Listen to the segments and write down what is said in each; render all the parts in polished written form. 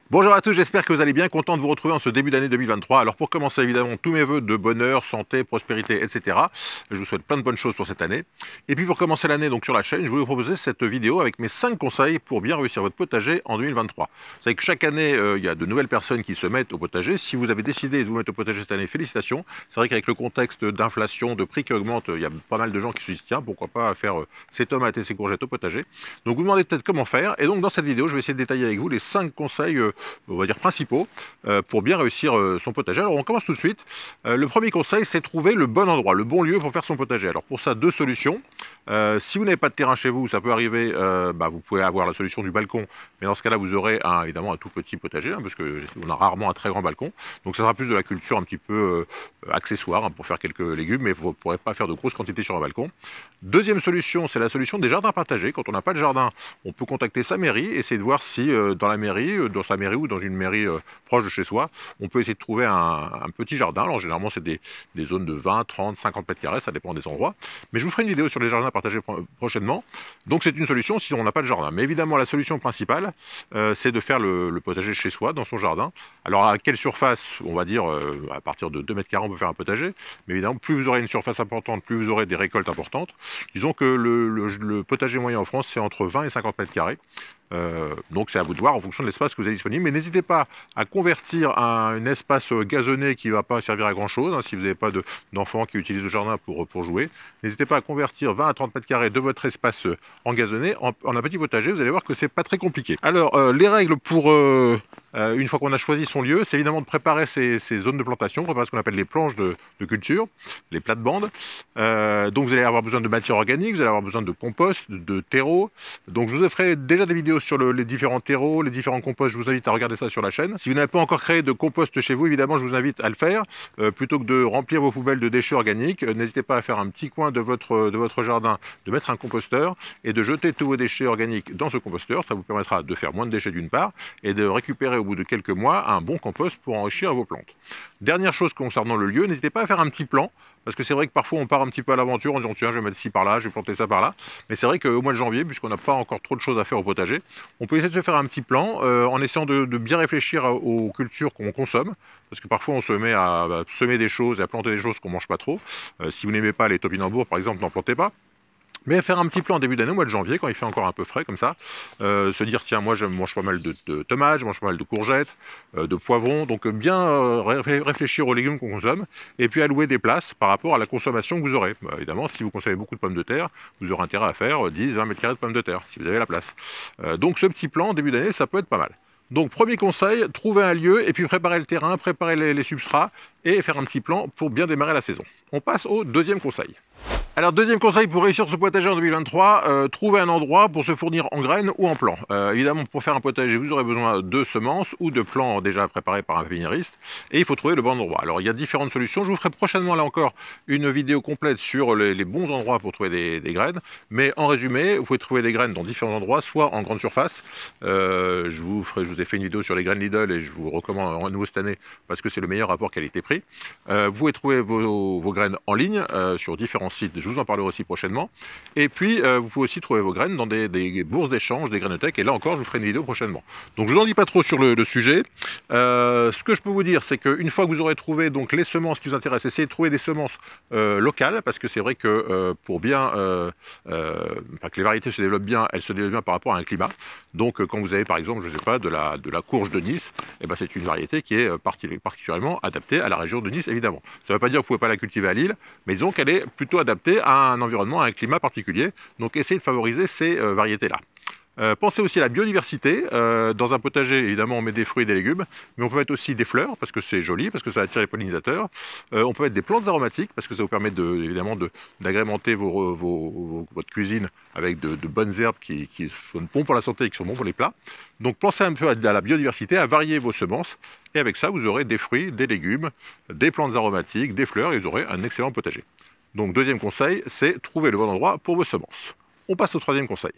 Bonjour à tous, j'espère que vous allez bien, content de vous retrouver en ce début d'année 2023. Alors pour commencer évidemment tous mes vœux de bonheur, santé, prospérité, etc. Je vous souhaite plein de bonnes choses pour cette année. Et puis pour commencer l'année donc sur la chaîne, je voulais vous proposer cette vidéo avec mes 5 conseils pour bien réussir votre potager en 2023. Vous savez que chaque année, il y a de nouvelles personnes qui se mettent au potager. Si vous avez décidé de vous mettre au potager cette année, félicitations. C'est vrai qu'avec le contexte d'inflation, de prix qui augmente, il y a pas mal de gens qui se disent tiens, pourquoi pas faire ses tomates et ses courgettes au potager. Donc vous vous demandez peut-être comment faire. Et donc dans cette vidéo, je vais essayer de détailler avec vous les 5 conseils on va dire principaux, pour bien réussir son potager. Alors on commence tout de suite. Le premier conseil, c'est trouver le bon endroit, le bon lieu pour faire son potager. Alors pour ça, deux solutions. Si vous n'avez pas de terrain chez vous, ça peut arriver, vous pouvez avoir la solution du balcon, mais dans ce cas-là, vous aurez évidemment un tout petit potager, parce qu'on a rarement un très grand balcon. Donc ça sera plus de la culture un petit peu accessoire pour faire quelques légumes, mais vous ne pourrez pas faire de grosses quantités sur un balcon. Deuxième solution, c'est la solution des jardins partagés. Quand on n'a pas de jardin, on peut contacter sa mairie, essayer de voir si dans la mairie, dans sa mairie ou dans une mairie proche de chez soi, on peut essayer de trouver un petit jardin. Alors généralement, c'est des zones de 20, 30, 50 mètres carrés, ça dépend des endroits. Mais je vous ferai une vidéo sur les jardins partagés prochainement. Donc c'est une solution si on n'a pas de jardin. Mais évidemment, la solution principale, c'est de faire le potager chez soi, dans son jardin. Alors à quelle surface? On va dire à partir de 2 mètres carrés, on peut faire un potager. Mais évidemment, plus vous aurez une surface importante, plus vous aurez des récoltes importantes. Disons que le potager moyen en France, c'est entre 20 et 50 mètres carrés. Donc c'est à vous de voir en fonction de l'espace que vous avez disponible. Mais n'hésitez pas à convertir un espace gazonné qui ne va pas servir à grand chose, si vous n'avez pas d'enfants qui utilisent le jardin pour jouer. N'hésitez pas à convertir 20 à 30 mètres carrés de votre espace en gazonné en un petit potager. Vous allez voir que c'est pas très compliqué. Alors les règles pour une fois qu'on a choisi son lieu, c'est évidemment de préparer ces zones de plantation, préparer ce qu'on appelle les planches de culture, les plates-bandes. Donc vous allez avoir besoin de matière organique, vous allez avoir besoin de compost, de terreau. Donc je vous ferai déjà des vidéos sur les différents terreaux, les différents composts. Je vous invite à regarder ça sur la chaîne. Si vous n'avez pas encore créé de compost chez vous, évidemment, je vous invite à le faire. Plutôt que de remplir vos poubelles de déchets organiques, n'hésitez pas à faire un petit coin de votre jardin, de mettre un composteur et de jeter tous vos déchets organiques dans ce composteur. Ça vous permettra de faire moins de déchets d'une part et de récupérer au bout de quelques mois un bon compost pour enrichir vos plantes. Dernière chose concernant le lieu, n'hésitez pas à faire un petit plan. Parce que c'est vrai que parfois on part un petit peu à l'aventure en disant tiens je vais mettre ci par là, je vais planter ça par là. Mais c'est vrai qu'au mois de janvier, puisqu'on n'a pas encore trop de choses à faire au potager, on peut essayer de se faire un petit plan en essayant de bien réfléchir aux cultures qu'on consomme. Parce que parfois on se met à semer des choses et à planter des choses qu'on ne mange pas trop. Si vous n'aimez pas les topinambours par exemple, n'en plantez pas. Mais faire un petit plan en début d'année, au mois de janvier, quand il fait encore un peu frais comme ça, se dire tiens moi je mange pas mal de tomates, je mange pas mal de courgettes, de poivrons, donc bien réfléchir aux légumes qu'on consomme, et puis allouer des places par rapport à la consommation que vous aurez. Évidemment, si vous consommez beaucoup de pommes de terre, vous aurez intérêt à faire 10-20 mètres carrés de pommes de terre, si vous avez la place. Donc ce petit plan en début d'année, ça peut être pas mal. Donc premier conseil, trouver un lieu et puis préparer le terrain, préparer les substrats et faire un petit plan pour bien démarrer la saison. On passe au deuxième conseil. Alors deuxième conseil pour réussir ce potager en 2023, trouver un endroit pour se fournir en graines ou en plants. Évidemment pour faire un potager vous aurez besoin de semences ou de plants déjà préparés par un pépiniériste et il faut trouver le bon endroit. Alors il y a différentes solutions, je vous ferai prochainement là encore une vidéo complète sur les bons endroits pour trouver des graines, mais en résumé vous pouvez trouver des graines dans différents endroits, soit en grande surface, je vous ai fait une vidéo sur les graines Lidl et je vous recommande à nouveau cette année parce que c'est le meilleur rapport qualité-prix. Vous pouvez trouver vos graines en ligne sur différents sites. Je vous en parlerai aussi prochainement. Et puis, vous pouvez aussi trouver vos graines dans des bourses d'échange, des grainothèques. Et là encore, je vous ferai une vidéo prochainement. Donc, je vous en dis pas trop sur le sujet. Ce que je peux vous dire, c'est qu'une fois que vous aurez trouvé donc, les semences qui vous intéressent, essayez de trouver des semences locales. Parce que c'est vrai que pour bien que les variétés se développent bien, elles se développent bien par rapport à un climat. Donc, quand vous avez par exemple, je ne sais pas, de la courge de Nice, eh ben, c'est une variété qui est particulièrement adaptée à la région de Nice, évidemment. Ça ne veut pas dire que vous ne pouvez pas la cultiver à Lille, mais disons qu'elle est plutôt adaptée à un environnement, à un climat particulier. Donc essayez de favoriser ces variétés-là. Pensez aussi à la biodiversité. Dans un potager, évidemment, on met des fruits et des légumes, mais on peut mettre aussi des fleurs, parce que c'est joli, parce que ça attire les pollinisateurs. On peut mettre des plantes aromatiques, parce que ça vous permet évidemment d'agrémenter votre cuisine avec de bonnes herbes qui sont bons pour la santé et qui sont bons pour les plats. Donc pensez un peu à la biodiversité, à varier vos semences, et avec ça, vous aurez des fruits, des légumes, des plantes aromatiques, des fleurs, et vous aurez un excellent potager. Donc deuxième conseil, c'est trouver le bon endroit pour vos semences. On passe au troisième conseil.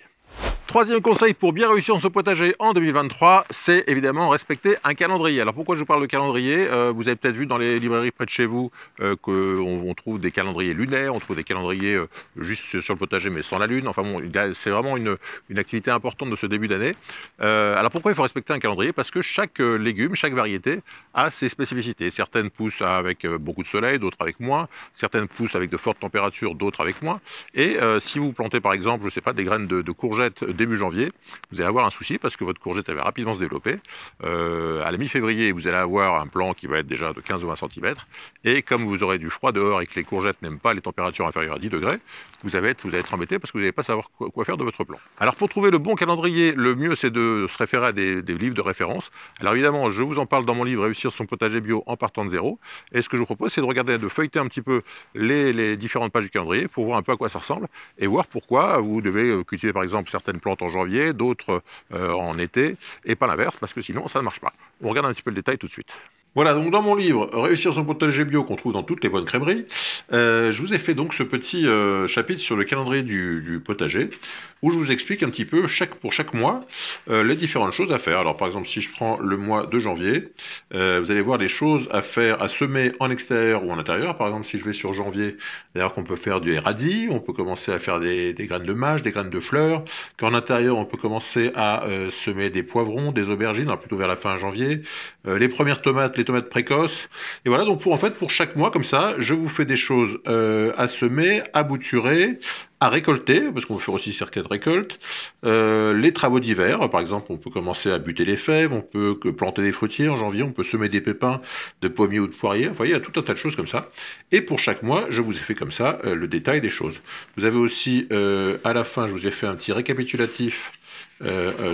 Troisième conseil pour bien réussir son potager en 2023, c'est évidemment respecter un calendrier. Alors pourquoi je vous parle de calendrier? Vous avez peut-être vu dans les librairies près de chez vous qu'on trouve des calendriers lunaires, on trouve des calendriers juste sur le potager mais sans la lune. Enfin bon, c'est vraiment une activité importante de ce début d'année. Alors pourquoi il faut respecter un calendrier? Parce que chaque légume, chaque variété a ses spécificités. Certaines poussent avec beaucoup de soleil, d'autres avec moins. Certaines poussent avec de fortes températures, d'autres avec moins. Et si vous plantez par exemple, je ne sais pas, des graines de courgettes début janvier, vous allez avoir un souci parce que votre courgette va rapidement se développer. À la mi-février, vous allez avoir un plant qui va être déjà de 15 ou 20 cm. Et comme vous aurez du froid dehors et que les courgettes n'aiment pas les températures inférieures à 10 degrés, vous allez être embêté parce que vous n'allez pas savoir quoi faire de votre plant. Alors pour trouver le bon calendrier, le mieux c'est de se référer à des livres de référence. Alors évidemment, je vous en parle dans mon livre Réussir son potager bio en partant de zéro. Et ce que je vous propose, c'est de regarder, de feuilleter un petit peu les différentes pages du calendrier pour voir un peu à quoi ça ressemble et voir pourquoi vous devez cultiver par exemple certaines plantes en janvier, d'autres en été, et pas l'inverse, parce que sinon ça ne marche pas. On regarde un petit peu le détail tout de suite. Voilà, donc dans mon livre Réussir son potager bio qu'on trouve dans toutes les bonnes crèmeries, je vous ai fait donc ce petit chapitre sur le calendrier du potager, où je vous explique un petit peu pour chaque mois les différentes choses à faire. Alors par exemple, si je prends le mois de janvier, vous allez voir les choses à faire, à semer en extérieur ou en intérieur. Par exemple, si je vais sur janvier, d'ailleurs qu'on peut faire du radis, on peut commencer à faire des graines de mâche, des graines de fleurs, qu'en intérieur on peut commencer à semer des poivrons, des aubergines, alors plutôt vers la fin janvier, les premières tomates, les tomates précoces. Et voilà, donc pour chaque mois, comme ça, je vous fais des choses à semer, à bouturer, à récolter, parce qu'on peut faire aussi certaines récoltes, les travaux d'hiver, par exemple, on peut commencer à buter les fèves, on peut planter des fruitiers en janvier, on peut semer des pépins de pommiers ou de poiriers, enfin il y a tout un tas de choses comme ça. Et pour chaque mois, je vous ai fait comme ça le détail des choses. Vous avez aussi, à la fin, je vous ai fait un petit récapitulatif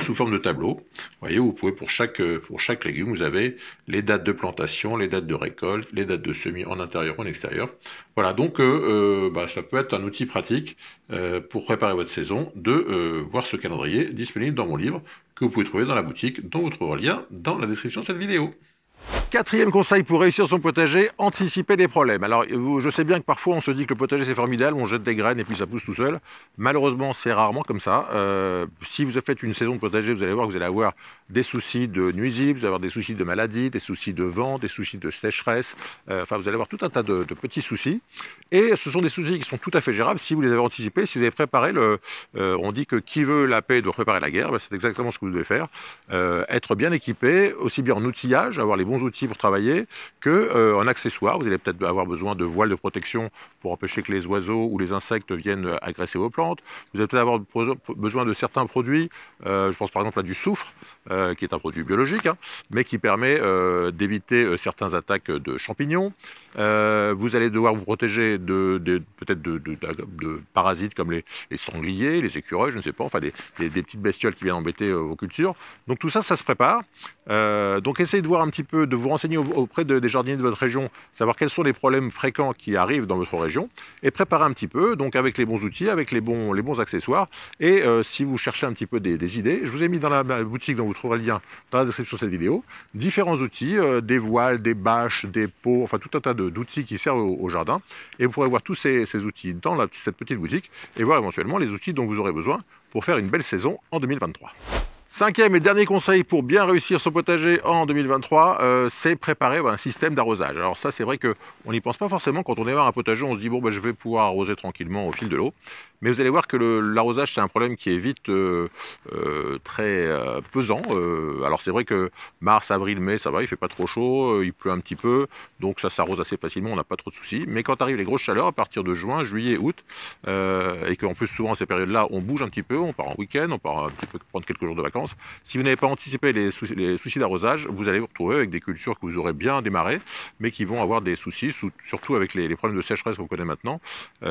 sous forme de tableau. Vous voyez, vous pouvez pour chaque légume, vous avez les dates de plantation, les dates de récolte, les dates de semis en intérieur ou en extérieur. Voilà, donc ça peut être un outil pratique pour préparer votre saison de voir ce calendrier disponible dans mon livre que vous pouvez trouver dans la boutique, dont vous trouverez le lien dans la description de cette vidéo. Quatrième conseil pour réussir son potager, anticiper des problèmes. Alors, je sais bien que parfois on se dit que le potager c'est formidable, on jette des graines et puis ça pousse tout seul. Malheureusement, c'est rarement comme ça. Si vous faites une saison de potager, vous allez voir que vous allez avoir des soucis de nuisibles, vous allez avoir des soucis de maladies, des soucis de vent, des soucis de sécheresse. Enfin, vous allez avoir tout un tas de petits soucis. Et ce sont des soucis qui sont tout à fait gérables si vous les avez anticipés, si vous avez préparé on dit que qui veut la paix doit préparer la guerre. Ben, c'est exactement ce que vous devez faire. Être bien équipé, aussi bien en outillage, avoir les bons outils pour travailler, qu'en accessoires. Vous allez peut-être avoir besoin de voiles de protection pour empêcher que les oiseaux ou les insectes viennent agresser vos plantes. Vous allez peut-être avoir besoin de certains produits. Je pense par exemple à du soufre, qui est un produit biologique, hein, mais qui permet d'éviter certaines attaques de champignons. Vous allez devoir vous protéger peut-être de parasites comme les sangliers, les écureuils, je ne sais pas, enfin des petites bestioles qui viennent embêter vos cultures. Donc tout ça, ça se prépare. Donc essayez de voir un petit peu, de vous renseigner auprès des jardiniers de votre région, savoir quels sont les problèmes fréquents qui arrivent dans votre région, et préparer un petit peu, donc avec les bons outils, avec les bons accessoires. Et si vous cherchez un petit peu des idées, je vous ai mis dans la boutique dont vous trouverez le lien dans la description de cette vidéo, différents outils, des voiles, des bâches, des pots, enfin tout un tas d'outils qui servent au jardin. Et vous pourrez voir tous ces outils dans cette petite boutique et voir éventuellement les outils dont vous aurez besoin pour faire une belle saison en 2023. Cinquième et dernier conseil pour bien réussir son potager en 2023, c'est préparer un système d'arrosage. Alors ça, c'est vrai qu'on n'y pense pas forcément. Quand on démarre un potager, on se dit, bon, je vais pouvoir arroser tranquillement au fil de l'eau. Mais vous allez voir que l'arrosage, c'est un problème qui est vite très pesant. Alors c'est vrai que mars, avril, mai, ça va, il fait pas trop chaud, il pleut un petit peu, donc ça s'arrose assez facilement, on n'a pas trop de soucis. Mais quand arrivent les grosses chaleurs, à partir de juin, juillet, août, et qu'en plus souvent à ces périodes-là, on bouge un petit peu, on part en week-end, on part un petit peu prendre quelques jours de vacances. Si vous n'avez pas anticipé les soucis d'arrosage, vous allez vous retrouver avec des cultures que vous aurez bien démarrées, mais qui vont avoir des soucis, surtout avec les problèmes de sécheresse qu'on connaît maintenant.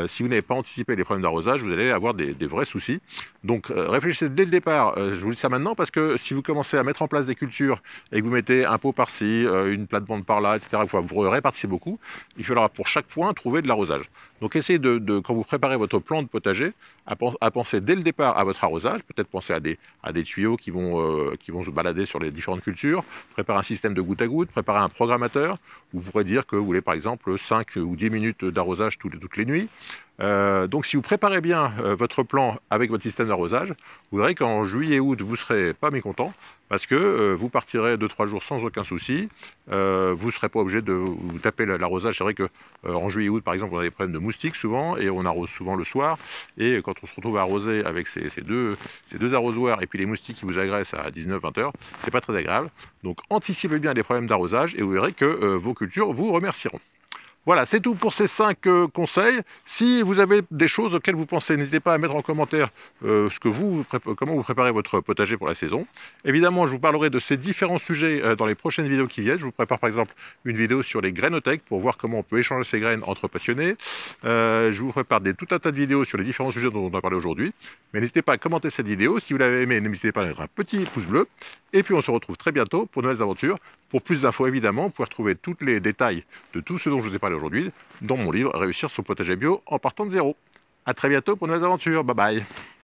Si vous n'avez pas anticipé les problèmes d'arrosage, vous allez avoir des vrais soucis. Donc réfléchissez dès le départ, je vous dis ça maintenant, parce que si vous commencez à mettre en place des cultures et que vous mettez un pot par-ci, une plate-bande par-là, etc., vous répartissez beaucoup, il faudra pour chaque point trouver de l'arrosage. Donc essayez quand vous préparez votre plan de potager, à penser dès le départ à votre arrosage, peut-être penser à des tuyaux qui vont se balader sur les différentes cultures, préparer un système de goutte à goutte, préparer un programmateur. Vous pourrez dire que vous voulez par exemple 5 ou 10 minutes d'arrosage toutes les nuits. Donc si vous préparez bien votre plan avec votre système d'arrosage, vous verrez qu'en juillet et août, vous ne serez pas mécontent parce que vous partirez 2-3 jours sans aucun souci. Vous ne serez pas obligé de vous taper l'arrosage. C'est vrai que en juillet et août, par exemple, on a des problèmes de moustiques souvent et on arrose souvent le soir. Et quand on se retrouve à arroser avec ces deux arrosoirs et puis les moustiques qui vous agressent à 19-20 heures, c'est pas très agréable. Donc anticipez bien les problèmes d'arrosage et vous verrez que vos cultures vous remercieront. Voilà, c'est tout pour ces 5 conseils. Si vous avez des choses auxquelles vous pensez, n'hésitez pas à mettre en commentaire comment vous préparez votre potager pour la saison. Évidemment, je vous parlerai de ces différents sujets dans les prochaines vidéos qui viennent. Je vous prépare par exemple une vidéo sur les grainothèques pour voir comment on peut échanger ces graines entre passionnés. Je vous prépare tout un tas de vidéos sur les différents sujets dont on a parlé aujourd'hui. Mais n'hésitez pas à commenter cette vidéo. Si vous l'avez aimée, n'hésitez pas à mettre un petit pouce bleu. Et puis on se retrouve très bientôt pour de nouvelles aventures. Pour plus d'infos, évidemment, vous pouvez retrouver tous les détails de tout ce dont je vous ai parlé aujourd'hui dans mon livre « Réussir son potager bio en partant de zéro ». A très bientôt pour de nouvelles aventures. Bye bye.